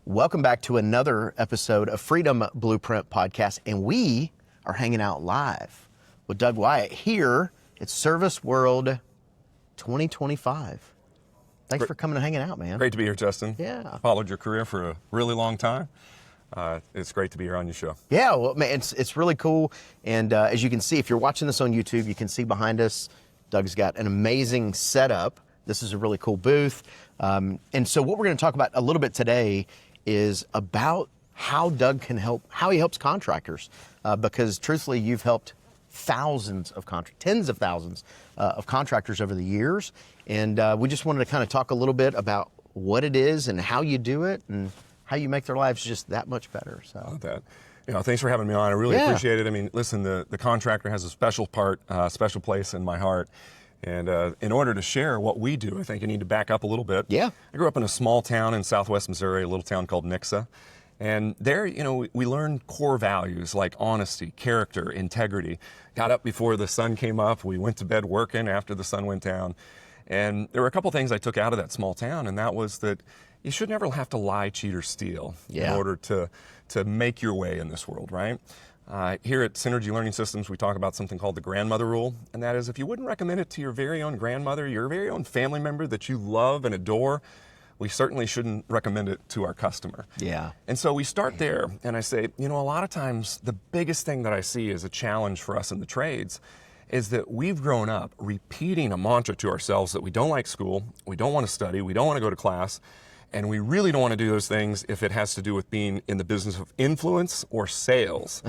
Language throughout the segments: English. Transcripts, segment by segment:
Welcome back to another episode of Freedom Blueprint Podcast, and we are hanging out live with Doug Wyatt here at Service World 2025. Thanks for coming and hanging out, man. Great to be here, Justin. Yeah. Followed your career for a really long time. It's great to be here on your show. Yeah, well, man, it's really cool. And as you can see, if you're watching this on YouTube, you can see behind us, Doug's got an amazing setup. This is a really cool booth. And so what we're going to talk about a little bit today is about how Doug can help, how he helps contractors. Because truthfully, you've helped thousands of tens of thousands of contractors over the years. And we just wanted to kind of talk a little bit about what it is and how you do it and how you make their lives just that much better. So I love that. Thanks for having me on. I really appreciate it. I mean, listen, the contractor has a special special place in my heart. And in order to share what we do, I think you need to back up a little bit. Yeah. I grew up in a small town in southwest Missouri, a little town called Nixa. And there, we learned core values like honesty, character, integrity. Got up before the sun came up. We went to bed working after the sun went down. And there were a couple things I took out of that small town, and that was that you should never have to lie, cheat, or steal in order to make your way in this world, right? Here at Synergy Learning Systems, we talk about something called the grandmother rule, and that is if you wouldn't recommend it to your very own grandmother, your very own family member that you love and adore, we certainly shouldn't recommend it to our customer. Yeah. And so we start there, and I say, a lot of times the biggest thing that I see as a challenge for us in the trades is that we've grown up repeating a mantra to ourselves that we don't like school, we don't want to study, we don't want to go to class, and we really don't want to do those things if it has to do with being in the business of influence or sales.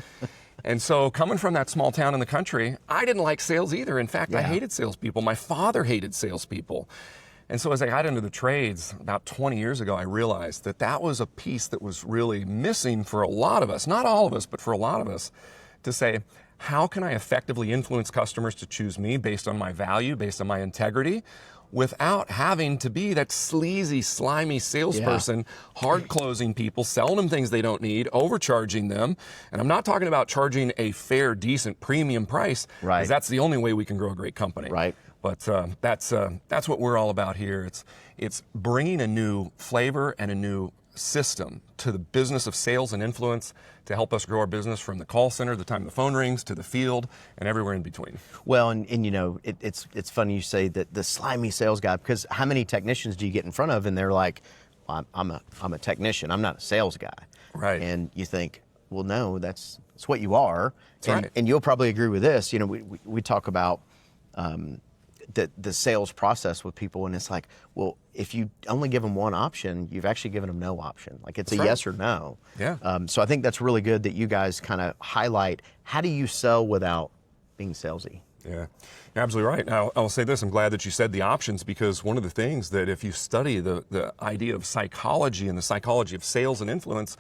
And so coming from that small town in the country, I didn't like sales either. In fact, I hated salespeople. My father hated salespeople. And so as I got into the trades about 20 years ago, I realized that that was a piece that was really missing for a lot of us, not all of us, but for a lot of us, to say, how can I effectively influence customers to choose me based on my value, based on my integrity, without having to be that sleazy, slimy salesperson, hard closing people, selling them things they don't need, overcharging them. And I'm not talking about charging a fair, decent premium price, because that's the only way we can grow a great company. Right. But that's what we're all about here. It's bringing a new flavor and a new system to the business of sales and influence to help us grow our business from the call center, the time the phone rings, to the field, and everywhere in between. Well, and it's funny you say that the slimy sales guy, because how many technicians do you get in front of and they're like, well, I'm a technician, I'm not a sales guy. Right. And you think, well, no, that's what you are. Right. And you'll probably agree with this. We talk about the sales process with people, and it's like, well, if you only give them one option, you've actually given them no option. Like it's a yes or no. Yeah. So I think that's really good that you guys kind of highlight, how do you sell without being salesy? Yeah, you're absolutely right. Now, I'll say this, I'm glad that you said the options, because one of the things that if you study the idea of psychology and the psychology of sales and influence,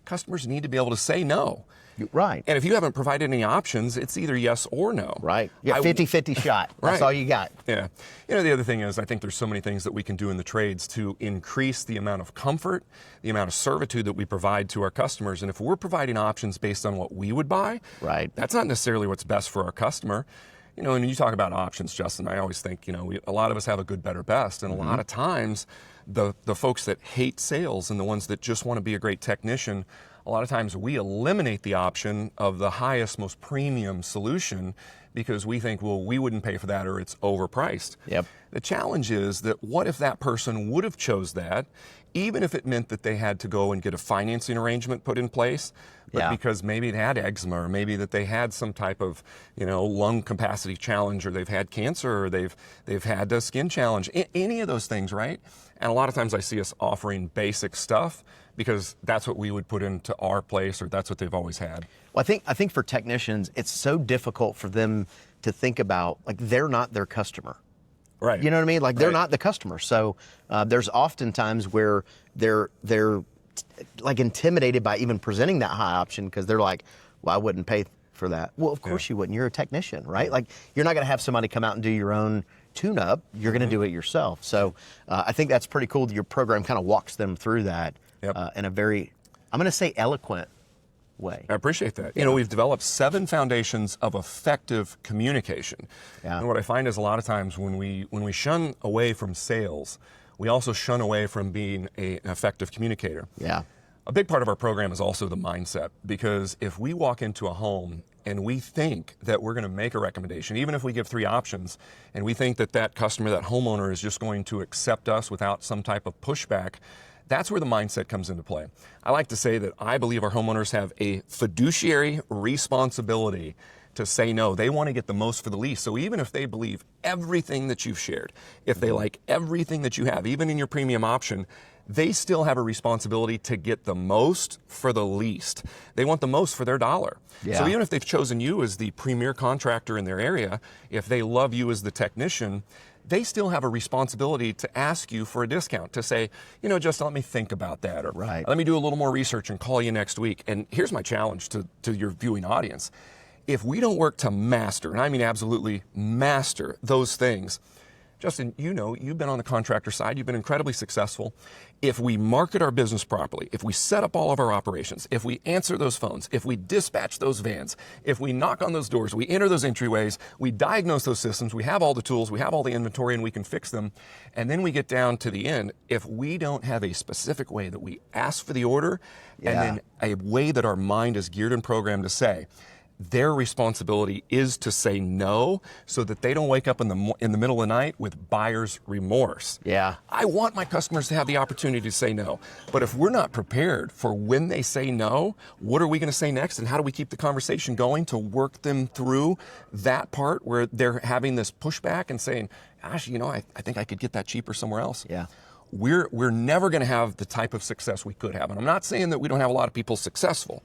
customers need to be able to say no. Right. And if you haven't provided any options, it's either yes or no. Right. Yeah, 50-50 shot. That's all you got. Yeah. The other thing is, I think there's so many things that we can do in the trades to increase the amount of comfort, the amount of servitude that we provide to our customers. And if we're providing options based on what we would buy, that's not necessarily what's best for our customer. And you talk about options, Justin, I always think, a lot of us have a good, better, best. And a lot of times, the folks that hate sales and the ones that just want to be a great technician, a lot of times we eliminate the option of the highest, most premium solution because we think, well, we wouldn't pay for that or it's overpriced. Yep. The challenge is that what if that person would have chose that, even if it meant that they had to go and get a financing arrangement put in place, but because maybe it had eczema, or maybe that they had some type of, lung capacity challenge, or they've had cancer, or they've had a skin challenge, any of those things, right? And a lot of times I see us offering basic stuff because that's what we would put into our place, or that's what they've always had. Well, I think for technicians, it's so difficult for them to think about, like, they're not their customer. Right. You know what I mean? Like, they're not the customer. So there's often times where they're like intimidated by even presenting that high option, because they're like, well, I wouldn't pay for that. Well, of course you wouldn't. You're a technician, right? Like, you're not going to have somebody come out and do your own tune-up. You're going to do it yourself. So I think that's pretty cool that your program kind of walks them through that in a very, I'm going to say, eloquent way. I appreciate that. We've developed 7 foundations of effective communication. Yeah. And what I find is a lot of times when we shun away from sales, we also shun away from being an effective communicator. Yeah. A big part of our program is also the mindset, because if we walk into a home and we think that we're going to make a recommendation, even if we give 3 options, and we think that that customer, that homeowner is just going to accept us without some type of pushback, that's where the mindset comes into play. I like to say that I believe our homeowners have a fiduciary responsibility to say no. They want to get the most for the least. So even if they believe everything that you've shared, if they like everything that you have, even in your premium option, they still have a responsibility to get the most for the least. They want the most for their dollar. Yeah. So even if they've chosen you as the premier contractor in their area, if they love you as the technician, they still have a responsibility to ask you for a discount, to say, you know, Justin, let me think about that, or let me do a little more research and call you next week. And here's my challenge to your viewing audience. If we don't work to master, and I mean absolutely master those things, Justin, you know, you've been on the contractor side, you've been incredibly successful. If we market our business properly, if we set up all of our operations, if we answer those phones, if we dispatch those vans, if we knock on those doors, we enter those entryways, we diagnose those systems, we have all the tools, we have all the inventory, and we can fix them, and then we get down to the end, if we don't have a specific way that we ask for the order, and then a way that our mind is geared and programmed to say, their responsibility is to say no, so that they don't wake up in the middle of the night with buyer's remorse. Yeah. I want my customers to have the opportunity to say no. But if we're not prepared for when they say no, what are we going to say next? And how do we keep the conversation going to work them through that part where they're having this pushback and saying, gosh, you know, I think I could get that cheaper somewhere else. Yeah. We're never going to have the type of success we could have. And I'm not saying that we don't have a lot of people successful.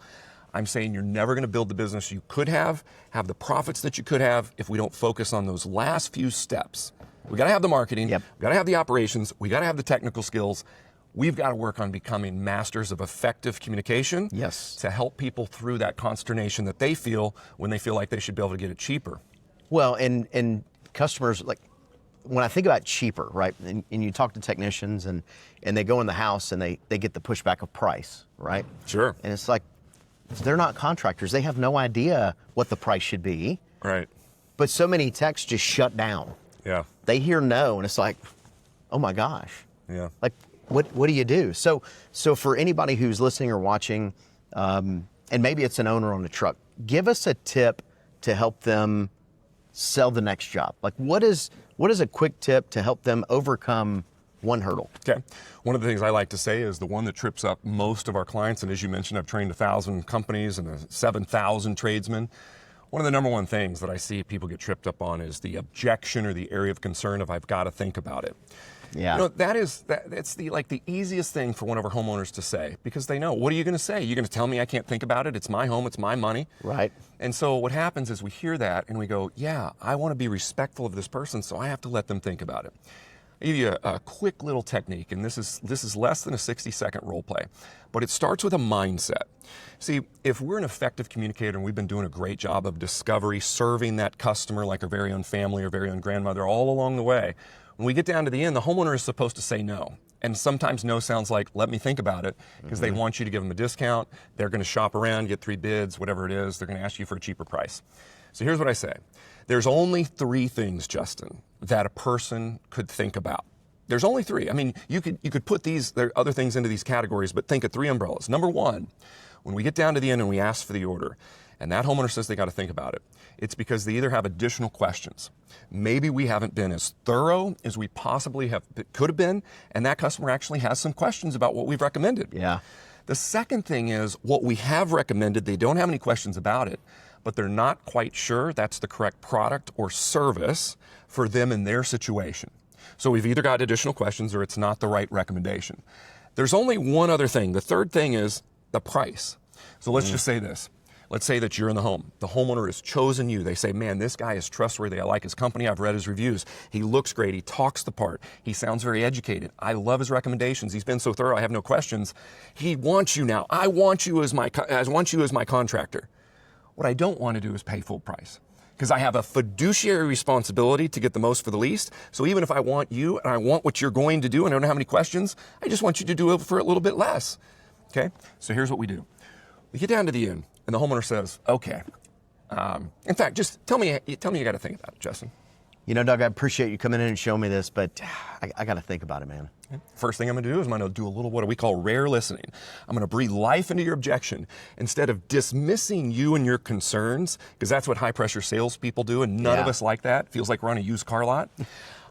I'm saying you're never going to build the business you could have the profits that you could have, if we don't focus on those last few steps. We got to have the marketing, we got to have the operations, we got to have the technical skills. We've got to work on becoming masters of effective communication to help people through that consternation that they feel when they feel like they should be able to get it cheaper. Well, and customers, like, when I think about cheaper, right, and you talk to technicians and they go in the house and they get the pushback of price, right? Sure. And it's like, they're not contractors. They have no idea what the price should be. Right. But so many techs just shut down. Yeah. They hear no, and it's like, oh my gosh. Yeah. Like, what do you do? So for anybody who's listening or watching, and maybe it's an owner on the truck, give us a tip to help them sell the next job. Like, what is a quick tip to help them overcome one hurdle? Okay. One of the things I like to say is the one that trips up most of our clients, and as you mentioned, I've trained 1,000 companies and 7,000 tradesmen. One of the number one things that I see people get tripped up on is the objection or the area of concern of I've got to think about it. Yeah. You know, that's the easiest thing for one of our homeowners to say, because they know, what are you going to say? You're going to tell me I can't think about it? It's my home, it's my money. Right. And so what happens is we hear that and we go, yeah, I want to be respectful of this person, so I have to let them think about it. I'll give you a quick little technique, and this is less than a 60-second role play, but it starts with a mindset. See, if we're an effective communicator and we've been doing a great job of discovery, serving that customer like our very own family or very own grandmother all along the way, when we get down to the end, the homeowner is supposed to say no. And sometimes no sounds like, let me think about it, because they want you to give them a discount. They're going to shop around, get 3 bids, whatever it is. They're going to ask you for a cheaper price. So here's what I say. There's only 3 things, Justin, that a person could think about. There's only 3. I mean, you could put there are other things into these categories, but think of 3 umbrellas. Number 1, when we get down to the end and we ask for the order, and that homeowner says they got to think about it, it's because they either have additional questions. Maybe we haven't been as thorough as we possibly could have been, and that customer actually has some questions about what we've recommended. Yeah. The second thing is what we have recommended, they don't have any questions about it, but they're not quite sure that's the correct product or service for them in their situation. So we've either got additional questions or it's not the right recommendation. There's only one other thing. The third thing is the price. So let's just say this. Let's say that you're in the home. The homeowner has chosen you. They say, man, this guy is trustworthy. I like his company. I've read his reviews. He looks great. He talks the part. He sounds very educated. I love his recommendations. He's been so thorough. I have no questions. He wants you now. I want you as my contractor. What I don't want to do is pay full price, because I have a fiduciary responsibility to get the most for the least. So even if I want you and I want what you're going to do and I don't have any questions, I just want you to do it for a little bit less. Okay? So here's what we do. We get down to the end and the homeowner says, okay. In fact, just tell me you got to think about it, Justin. You know, Doug, I appreciate you coming in and showing me this, but I got to think about it, man. First thing I'm going to do is I'm going to do a little what we call rare listening. I'm going to breathe life into your objection instead of dismissing you and your concerns, because that's what high-pressure salespeople do, and none of us like that. Feels like we're on a used car lot.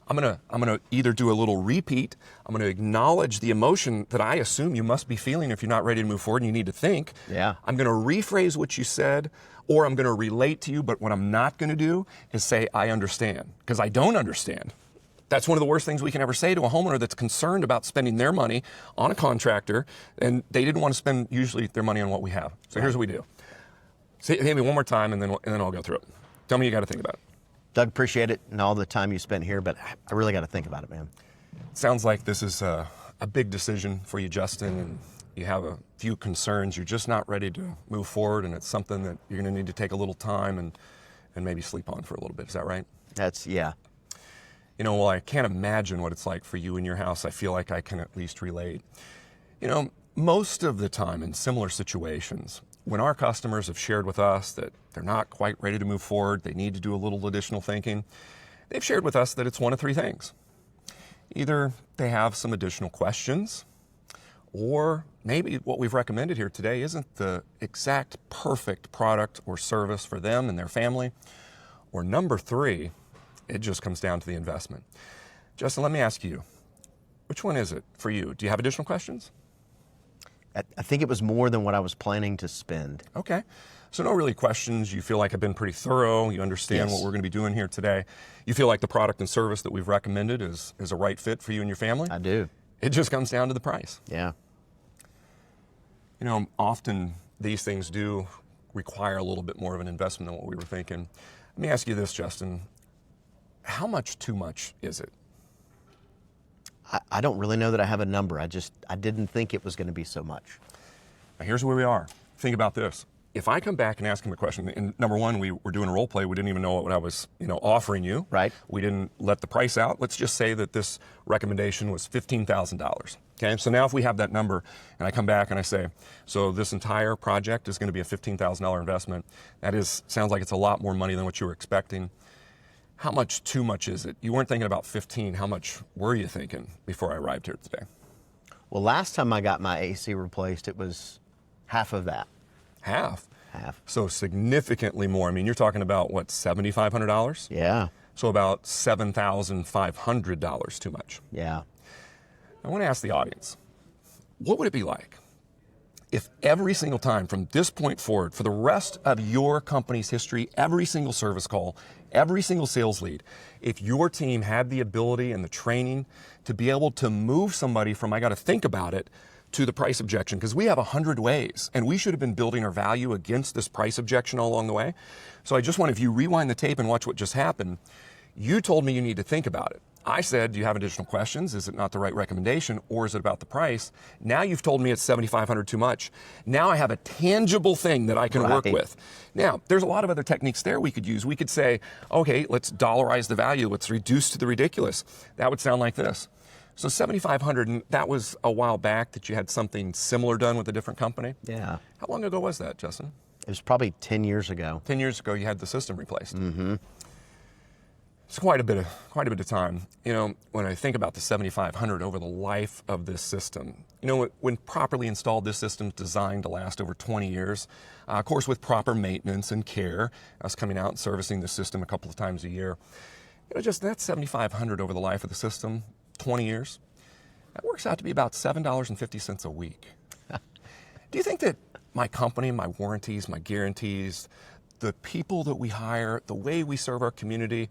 I'm gonna either do a little repeat. I'm going to acknowledge the emotion that I assume you must be feeling if you're not ready to move forward and you need to think. Yeah. I'm going to rephrase what you said, or I'm going to relate to you, but what I'm not going to do is say, I understand, because I don't understand. That's one of the worst things we can ever say to a homeowner that's concerned about spending their money on a contractor, and they didn't want to spend usually their money on what we have. So here's what we do. Say me one more time, and then I'll go through it. Tell me you got to think about it. Doug, appreciate it and all the time you spent here, but I really got to think about it, man. Sounds like this is a big decision for you, Justin, and you have a few concerns. You're just not ready to move forward, and it's something that you're going to need to take a little time and maybe sleep on for a little bit. Is that right? Yeah. You know, well, I can't imagine what it's like for you in your house. I feel like I can at least relate. You know, most of the time in similar situations, when our customers have shared with us that they're not quite ready to move forward, they need to do a little additional thinking, they've shared with us that it's one of three things. Either they have some additional questions, or maybe what we've recommended here today isn't the exact perfect product or service for them and their family, or number three, it just comes down to the investment. Justin, let me ask you, which one is it for you? Do you have additional questions? I think it was more than what I was planning to spend. Okay. So no really questions. You feel like I've been pretty thorough. You understand Yes. what we're going to be doing here today. You feel like the product and service that we've recommended is a right fit for you and your family? I do. It just comes down to the price. Yeah. You know, often these things do require a little bit more of an investment than what we were thinking. Let me ask you this, Justin. How much too much is it? I don't really know that I have a number. I didn't think it was going to be so much. Now here's where we are. Think about this. If I come back and ask him a question, and number one, we were doing a role play. We didn't even know what I was, offering you. Right. We didn't let the price out. Let's just say that this recommendation was $15,000. Okay. So now if we have that number and I come back and I say, so this entire project is going to be a $15,000 investment. Sounds like it's a lot more money than what you were expecting. How much too much is it? You weren't thinking about 15. How much were you thinking before I arrived here today? Well, last time I got my AC replaced, it was half of that. Half. Half. So significantly more. I mean, you're talking about what, $7,500? Yeah. So about $7,500 too much. Yeah. I want to ask the audience, what would it be like if every single time from this point forward, for the rest of your company's history, every single service call, every single sales lead, if your team had the ability and the training to be able to move somebody from I got to think about it to the price objection, because we have 100 ways and we should have been building our value against this price objection all along the way. So I just want, if you rewind the tape and watch what just happened, you told me you need to think about it. I said, do you have additional questions? Is it not the right recommendation, or is it about the price? Now you've told me it's $7,500 too much. Now I have a tangible thing that I can work with. Now, there's a lot of other techniques there we could use. We could say, okay, let's dollarize the value. Let's reduce to the ridiculous. That would sound like this. So $7,500, and that was a while back that you had something similar done with a different company? Yeah. How long ago was that, Justin? It was probably 10 years ago. 10 years ago, you had the system replaced. Mm-hmm. It's quite a bit of time. When I think about the $7,500 over the life of this system, when properly installed, this system's designed to last over 20 years. Of course, with proper maintenance and care, us coming out and servicing the system a couple of times a year. Just that $7,500 over the life of the system, 20 years, that works out to be about $7.50 a week. Do you think that my company, my warranties, my guarantees, the people that we hire, the way we serve our community,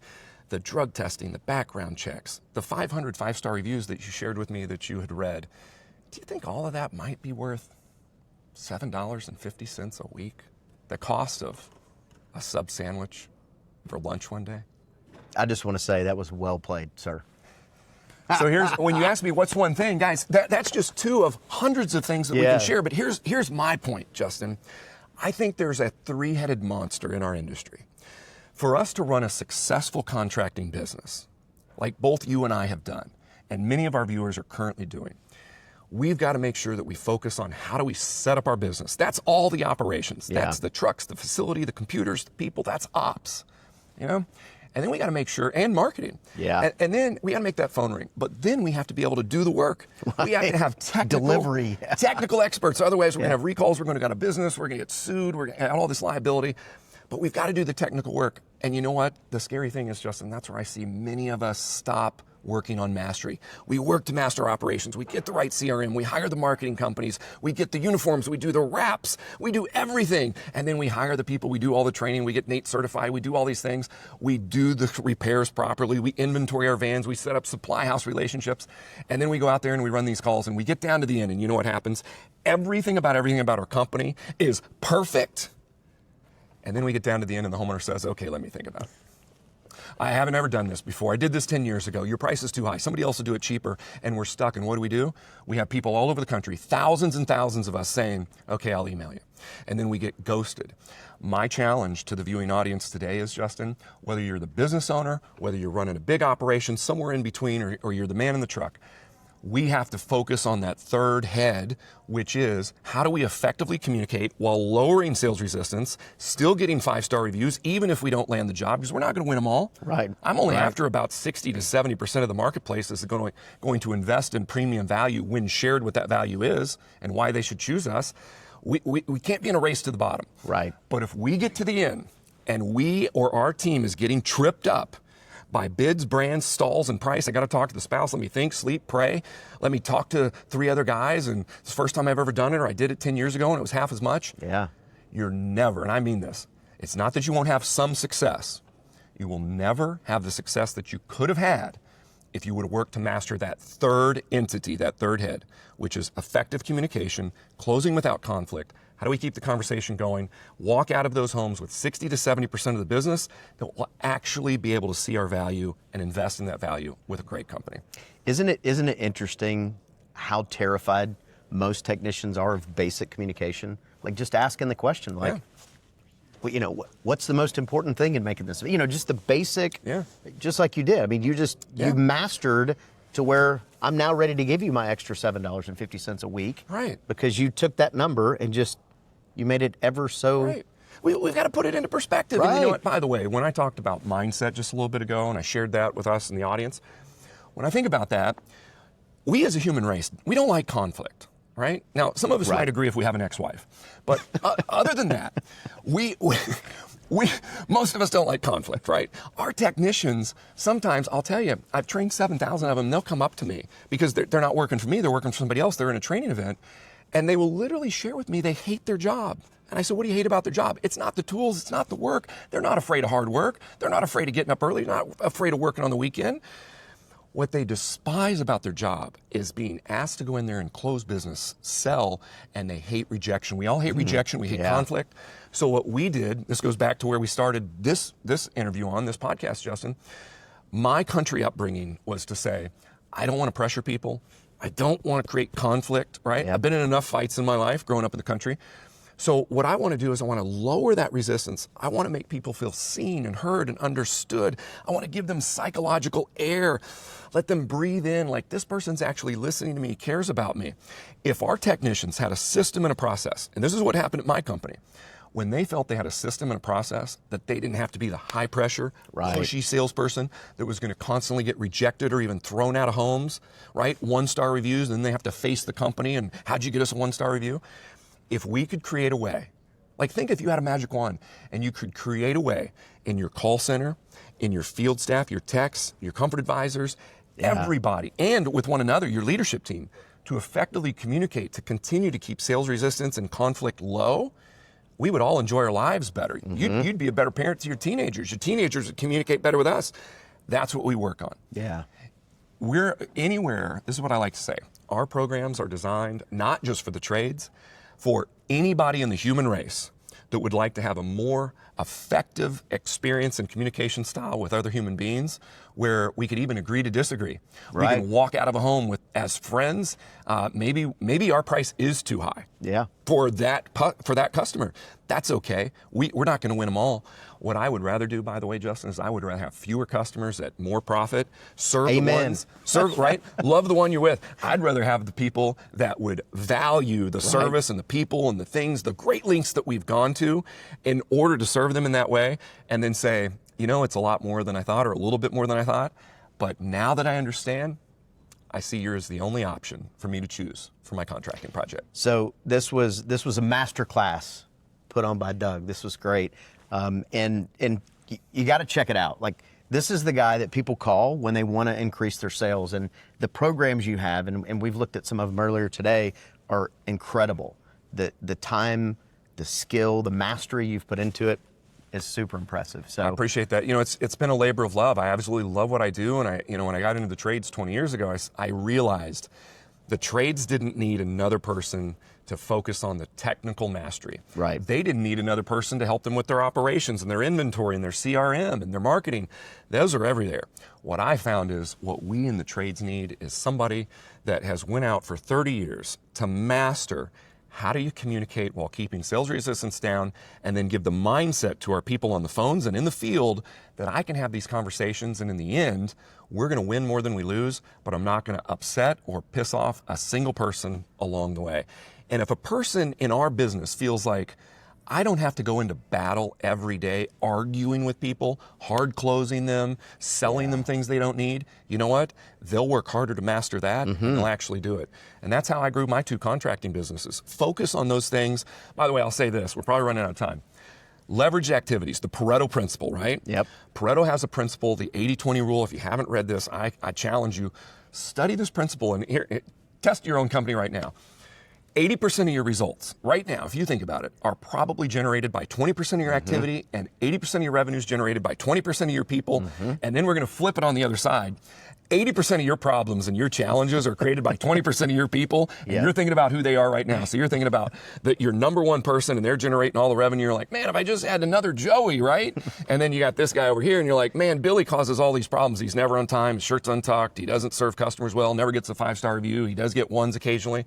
the drug testing, the background checks, the 500 five-star reviews that you shared with me that you had read, do you think all of that might be worth $7.50 a week? The cost of a sub sandwich for lunch one day? I just want to say that was well played, sir. So when you ask me what's one thing, guys, that's just two of hundreds of things that we can share. But here's my point, Justin. I think there's a three-headed monster in our industry. For us to run a successful contracting business, like both you and I have done, and many of our viewers are currently doing, we've got to make sure that we focus on how do we set up our business. That's all the operations. That's the trucks, the facility, the computers, the people. That's ops. And then we got to make sure, and marketing. Yeah. And then we got to make that phone ring. But then we have to be able to do the work. Right. We have to have delivery. Technical experts. Otherwise, we're going to have recalls. We're going to go out of business. We're going to get sued. We're going to have all this liability. But we've got to do the technical work. And you know what? The scary thing is, Justin, that's where I see many of us stop working on mastery. We work to master operations. We get the right CRM. We hire the marketing companies. We get the uniforms. We do the wraps. We do everything. And then we hire the people. We do all the training. We get Nate certified. We do all these things. We do the repairs properly. We inventory our vans. We set up supply house relationships. And then we go out there and we run these calls and we get down to the end. And you know what happens? Everything about our company is perfect. And then we get down to the end and the homeowner says, okay, let me think about it. I haven't ever done this before. I did this 10 years ago. Your price is too high. Somebody else will do it cheaper, and we're stuck. And what do? We have people all over the country, thousands and thousands of us saying, okay, I'll email you. And then we get ghosted. My challenge to the viewing audience today is, Justin, whether you're the business owner, whether you're running a big operation, somewhere in between, or you're the man in the truck, we have to focus on that third head, which is how do we effectively communicate while lowering sales resistance, still getting 5-star reviews, even if we don't land the job, because we're not going to win them all. Right. I'm only after about 60 to 70% of the marketplace is going to invest in premium value when shared what that value is and why they should choose us. We can't be in a race to the bottom. Right. But if we get to the end and we or our team is getting tripped up by bids, brands, stalls, and price. I got to talk to the spouse. Let me think, sleep, pray. Let me talk to 3 other guys. And it's the first time I've ever done it, or I did it 10 years ago and it was half as much. Yeah. You're never, and I mean this, it's not that you won't have some success. You will never have the success that you could have had if you would have worked to master that third entity, that third head, which is effective communication, closing without conflict. How do we keep the conversation going? Walk out of those homes with 60 to 70% of the business that will actually be able to see our value and invest in that value with a great company. Isn't it interesting how terrified most technicians are of basic communication? Like just asking the question, like, Yeah. well, you know, what's the most important thing in making this? You know, just the basic, just like you did. I mean, you mastered to where I'm now ready to give you my extra $7.50 a week. Right. Because you took that number and you made it ever so. Right. We've got to put it into perspective. Right. And you know what, by the way, when I talked about mindset just a little bit ago and I shared that with us in the audience, when I think about that, we as a human race, we don't like conflict. Right? Now, some of us might agree if we have an ex-wife. But other than that, we most of us don't like conflict, right? Our technicians, sometimes, I'll tell you, I've trained 7,000 of them. They'll come up to me because they're not working for me. They're working for somebody else. They're in a training event. And they will literally share with me they hate their job. And I said, what do you hate about their job? It's not the tools. It's not the work. They're not afraid of hard work. They're not afraid of getting up early. They're not afraid of working on the weekend. What they despise about their job is being asked to go in there and close business, sell, and they hate rejection. We all hate rejection. We hate conflict. So what we did, this goes back to where we started this interview on, this podcast, Justin. My country upbringing was to say, I don't want to pressure people. I don't want to create conflict, right? Yep. I've been in enough fights in my life growing up in the country. So what I want to do is I want to lower that resistance. I want to make people feel seen and heard and understood. I want to give them psychological air. Let them breathe in like this person's actually listening to me, cares about me. If our technicians had a system and a process, and this is what happened at my company, when they felt they had a system and a process that they didn't have to be the high pressure, pushy salesperson that was going to constantly get rejected or even thrown out of homes, right? 1-star reviews, and then they have to face the company and how'd you get us a 1-star review? If we could create a way, like think if you had a magic wand and you could create a way in your call center, in your field staff, your techs, your comfort advisors, everybody, and with one another, your leadership team, to effectively communicate, to continue to keep sales resistance and conflict low, we would all enjoy our lives better. You'd be a better parent to your teenagers. Your teenagers would communicate better with us. That's what we work on. Yeah. We're anywhere, this is what I like to say, our programs are designed not just for the trades, for anybody in the human race that would like to have a more effective experience and communication style with other human beings where we could even agree to disagree. Right. We can walk out of a home as friends. Maybe our price is too high for that customer. That's okay. We're not going to win them all. What I would rather do, by the way, Justin, is I would rather have fewer customers at more profit. Serve the ones, right? Love the one you're with. I'd rather have the people that would value the service and the people and the things, the great lengths that we've gone to in order to serve them in that way, and then say, you know, it's a lot more than I thought, or a little bit more than I thought. But now that I understand, I see you're as the only option for me to choose for my contracting project. So this was a master class put on by Doug. This was great. And you got to check it out. Like, this is the guy that people call when they want to increase their sales. And the programs you have, and we've looked at some of them earlier today, are incredible. The time, the skill, the mastery you've put into it is super impressive. So I appreciate that. You know, it's been a labor of love. I absolutely love what I do. And when I got into the trades 20 years ago, I realized the trades didn't need another person to focus on the technical mastery. Right. They didn't need another person to help them with their operations and their inventory and their CRM and their marketing. Those are everywhere. What I found is what we in the trades need is somebody that has went out for 30 years to master how do you communicate while keeping sales resistance down, and then give the mindset to our people on the phones and in the field that I can have these conversations, and in the end, we're going to win more than we lose, but I'm not going to upset or piss off a single person along the way. And if a person in our business feels like I don't have to go into battle every day arguing with people, hard closing them, selling them things they don't need, you know what? They'll work harder to master that, and they'll actually do it. And that's how I grew my 2 contracting businesses. Focus on those things. By the way, I'll say this. We're probably running out of time. Leverage activities, the Pareto principle, right? Yep. Pareto has a principle, the 80-20 rule. If you haven't read this, I challenge you, study this principle and test your own company right now. 80% of your results right now, if you think about it, are probably generated by 20% of your activity, and 80% of your revenues generated by 20% of your people. And then we're going to flip it on the other side. 80% of your problems and your challenges are created by 20% of your people, and you're thinking about who they are right now. So you're thinking about that your number one person and they're generating all the revenue. You're like, man, if I just had another Joey, right? And then you got this guy over here and you're like, man, Billy causes all these problems. He's never on time, his shirt's untucked, he doesn't serve customers well, never gets a 5-star review, he does get 1s occasionally.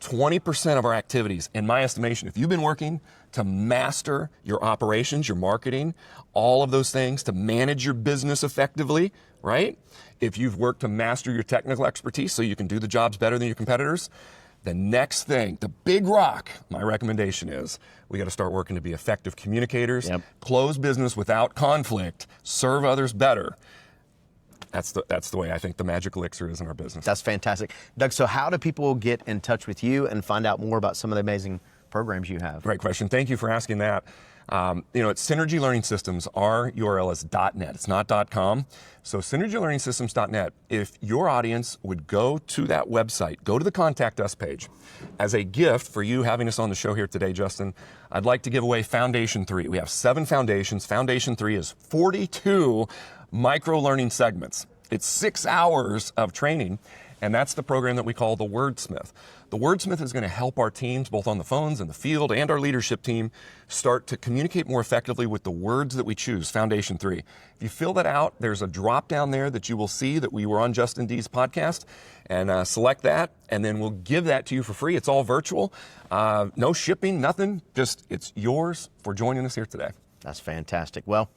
20% of our activities, in my estimation, if you've been working to master your operations, your marketing, all of those things, to manage your business effectively, right? If you've worked to master your technical expertise so you can do the jobs better than your competitors, the next thing, the big rock, my recommendation is we got to start working to be effective communicators, close business without conflict, serve others better. That's the way I think the magic elixir is in our business. That's fantastic. Doug, so how do people get in touch with you and find out more about some of the amazing programs you have? Great question. Thank you for asking that. It's Synergy Learning Systems. Our URL is .net. It's not .com. So synergylearningsystems.net. If your audience would go to that website, go to the Contact Us page. As a gift for you having us on the show here today, Justin, I'd like to give away Foundation 3. We have 7 foundations. Foundation 3 is 42 micro-learning segments. It's 6 hours of training, and that's the program that we call the Wordsmith. The Wordsmith is going to help our teams, both on the phones and the field, and our leadership team, start to communicate more effectively with the words that we choose, Foundation 3. If you fill that out, there's a drop down there that you will see that we were on Justin Deese podcast, and select that, and then we'll give that to you for free. It's all virtual, no shipping, nothing, just it's yours for joining us here today. That's fantastic. Well,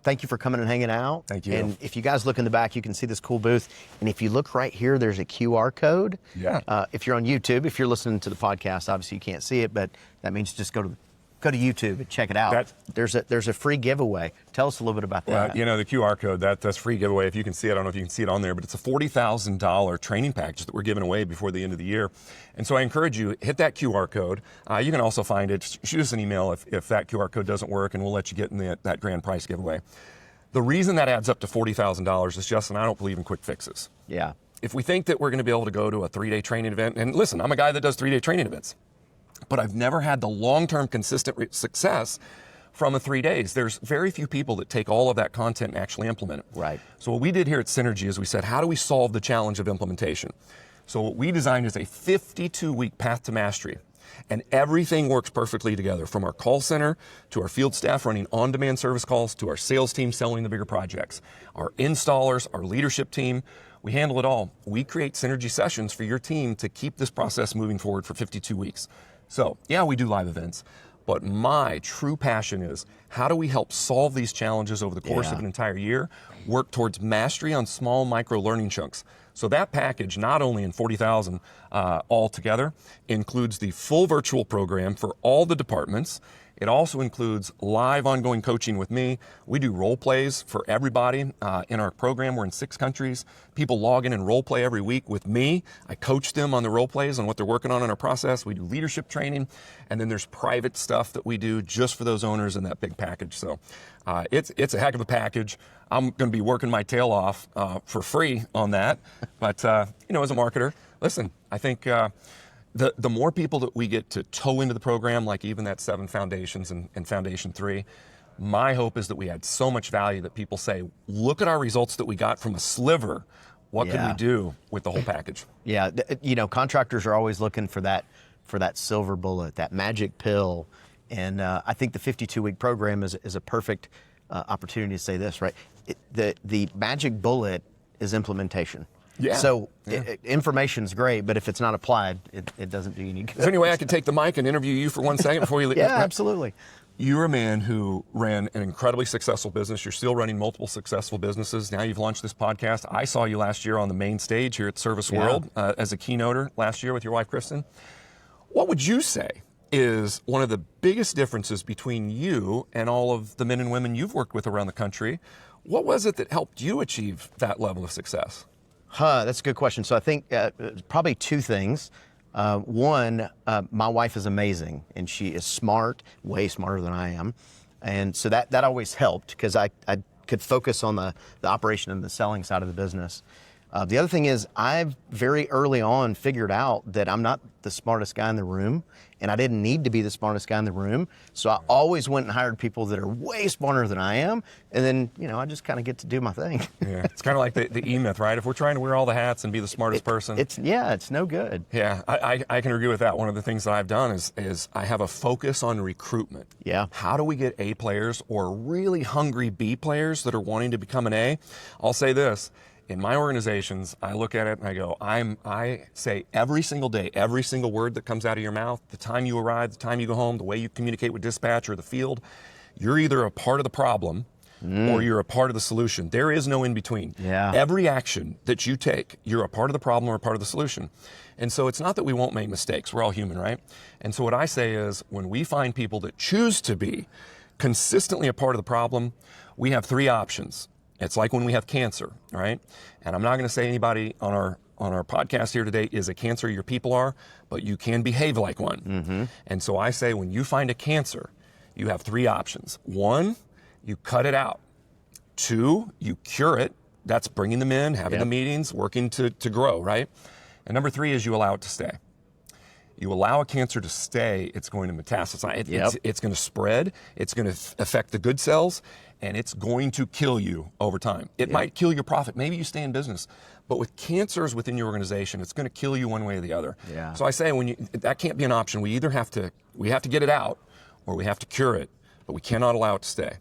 thank you for coming and hanging out. Thank you. And if you guys look in the back, you can see this cool booth. And if you look right here, there's a QR code. Yeah. If you're on YouTube, if you're listening to the podcast, obviously you can't see it, but that means just go to YouTube and check it out. There's a free giveaway. Tell us a little bit about that. Well, the QR code, that's free giveaway. If you can see it, I don't know if you can see it on there, but it's a $40,000 training package that we're giving away before the end of the year. And so I encourage you, hit that QR code. You can also find it. Shoot us an email if that QR code doesn't work, and we'll let you get in that grand prize giveaway. The reason that adds up to $40,000 is, Justin, I don't believe in quick fixes. Yeah. If we think that we're going to be able to go to a 3-day training event, and listen, I'm a guy that does 3-day training events, but I've never had the long-term consistent success from a 3 days. There's very few people that take all of that content and actually implement it. Right. So what we did here at Synergy is we said, how do we solve the challenge of implementation? So what we designed is a 52-week path to mastery. And everything works perfectly together, from our call center to our field staff running on-demand service calls to our sales team selling the bigger projects, our installers, our leadership team. We handle it all. We create Synergy sessions for your team to keep this process moving forward for 52 weeks. So, yeah, we do live events, but my true passion is how do we help solve these challenges over the course of an entire year, work towards mastery on small micro learning chunks. So that package, not only in $40,000 altogether, includes the full virtual program for all the departments. It also includes live ongoing coaching with me. We do role plays for everybody in our program. We're in 6 countries. People log in and role play every week with me. I coach them on the role plays and what they're working on in our process. We do leadership training, and then there's private stuff that we do just for those owners in that big package. So it's a heck of a package. I'm going to be working my tail off for free on that. But, as a marketer, listen, I think the more people that we get to tow into the program, like even that 7 foundations and Foundation 3, my hope is that we add so much value that people say, look at our results that we got from a sliver. What can we do with the whole package? Yeah, contractors are always looking for that silver bullet, that magic pill. And I think the 52-week program is a perfect opportunity to say this, right? The magic bullet is implementation. Yeah. So information's great, but if it's not applied, it doesn't do you any good. Is there any way I could take the mic and interview you for 1 second before you leave? Yeah, absolutely. You're a man who ran an incredibly successful business. You're still running multiple successful businesses. Now you've launched this podcast. I saw you last year on the main stage here at Service World as a keynoter last year with your wife, Kristen. What would you say is one of the biggest differences between you and all of the men and women you've worked with around the country? What was it that helped you achieve that level of success? That's a good question. So I think probably 2 things. One, my wife is amazing, and she is smart, way smarter than I am. And so that always helped because I could focus on the operation and the selling side of the business. The other thing is I've very early on figured out that I'm not the smartest guy in the room, and I didn't need to be the smartest guy in the room. So I always went and hired people that are way smarter than I am, and then, I just kind of get to do my thing. Yeah, it's kind of like the E-myth, right? If we're trying to wear all the hats and be the smartest person. It's no good. Yeah, I can agree with that. One of the things that I've done is I have a focus on recruitment. Yeah. How do we get A players or really hungry B players that are wanting to become an A? I'll say this. In my organizations, I look at it and I go, I say every single day, every single word that comes out of your mouth, the time you arrive, the time you go home, the way you communicate with dispatch or the field, you're either a part of the problem or you're a part of the solution. There is no in between. Yeah. Every action that you take, you're a part of the problem or a part of the solution. And so it's not that we won't make mistakes. We're all human, right? And so what I say is when we find people that choose to be consistently a part of the problem, we have 3 options. It's like when we have cancer, right? And I'm not going to say anybody on our podcast here today is a cancer, your people are, but you can behave like one. Mm-hmm. And so I say when you find a cancer, you have 3 options. 1, you cut it out. 2, you cure it. That's bringing them in, having the meetings, working to grow, right? And number 3 is you allow it to stay. You allow a cancer to stay, it's going to metastasize. It's going to spread. It's going to affect the good cells, and it's going to kill you over time. It might kill your profit. Maybe you stay in business. But with cancers within your organization, it's going to kill you one way or the other. Yeah. So I say that can't be an option. We either have to get it out or we have to cure it, but we cannot allow it to stay.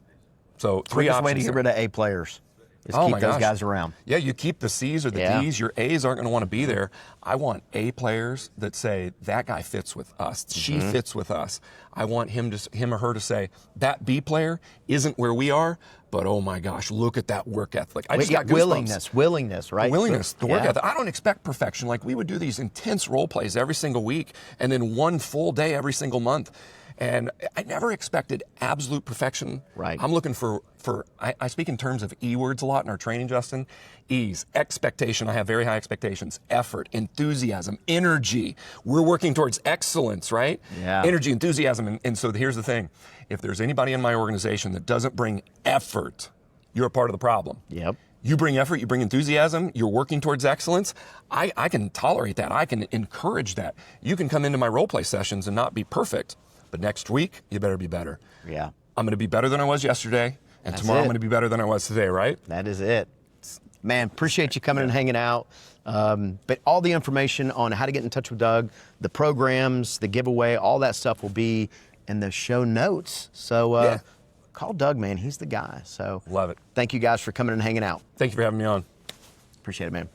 So 3 options. Quickest way to get rid of A players is keep those guys around. Yeah, you keep the C's or the D's. Your A's aren't going to want to be there. I want A players that say, that guy fits with us. She fits with us. I want him or her to say, that B player isn't where we are, but oh my gosh, look at that work ethic. I just got goosebumps. Willingness, right? The work ethic. I don't expect perfection. Like we would do these intense role plays every single week and then 1 full day every single month. And I never expected absolute perfection. Right. I'm looking for I speak in terms of E words a lot in our training, Justin. E's, expectation. I have very high expectations. Effort, enthusiasm, energy. We're working towards excellence, right? Yeah. Energy, enthusiasm. And so here's the thing. If there's anybody in my organization that doesn't bring effort, you're a part of the problem. Yep. You bring effort, you bring enthusiasm, you're working towards excellence. I can tolerate that. I can encourage that. You can come into my role play sessions and not be perfect. But next week, you better be better. Yeah. I'm going to be better than I was yesterday, and tomorrow I'm going to be better than I was today, right? That is it. Man, appreciate you coming and hanging out. But all the information on how to get in touch with Doug, the programs, the giveaway, all that stuff will be in the show notes. So call Doug, man. He's the guy. So love it. Thank you guys for coming and hanging out. Thank you for having me on. Appreciate it, man.